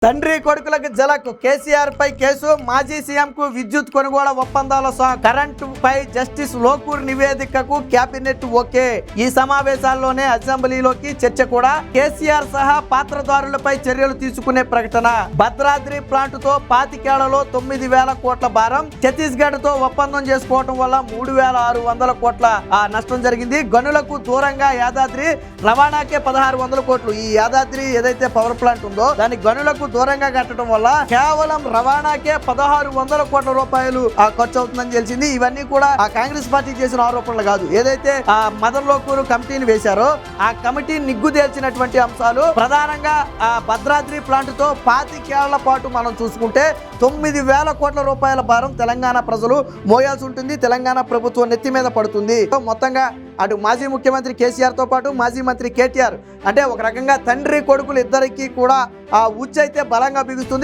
తండ్రి కొడుకులకు జలకు కేసీఆర్ పై కేసు, మాజీ సీఎం కు విద్యుత్ కొనుగోలు ఒప్పందాల కరెంటు పై జస్టిస్ లోకూర్ నివేదికకు కేబినెట్ ఓకే. ఈ సమావేశాల్లోనే అసెంబ్లీలోకి చర్చ కూడా. కేసీఆర్ సహా పాత్రదారులపై చర్యలు తీసుకునే ప్రకటన. భద్రాద్రి ప్లాంట్ తో 25 9,000 కోట్ల భారం. ఛత్తీస్గఢ్ తో ఒప్పందం చేసుకోవడం వల్ల 3,600 కోట్ల నష్టం జరిగింది. గనులకు దూరంగా యాదాద్రి రవాణాకే 1,600 కోట్లు. ఈ యాదాద్రి ఏదైతే పవర్ ప్లాంట్ ఉందో దాని గనులకు దూరంగా కట్టడం వల్ల కేవలం రవాణాకే 1,600 కోట్ల రూపాయలు ఖర్చు అవుతుందని తెలిసింది. ఇవన్నీ కూడా ఆ కాంగ్రెస్ పార్టీ చేసిన ఆరోపణలు కాదు. ఏదైతే ఆ మదన్ లోకూరు కమిటీని వేశారో ఆ కమిటీ నిగ్గు తేల్చినటువంటి అంశాలు ప్రధానంగా ఆ భద్రాద్రి ప్లాంట్ తో 25 ఏళ్ల పాటు మనం చూసుకుంటే 9,000 కోట్ల రూపాయల భారం తెలంగాణ ప్రజలు మోయాల్సి ఉంటుంది. తెలంగాణ ప్రభుత్వం నెత్తి మీద పడుతుంది. మొత్తంగా అటు మాజీ ముఖ్యమంత్రి కేసీఆర్ తో పాటు మాజీ మంత్రి కేటీఆర్ అంటే ఒక రకంగా తండ్రి కొడుకులు ఇద్దరికి కూడా ఆ ఉచ్చైతే బలంగా బిగుస్తుంది.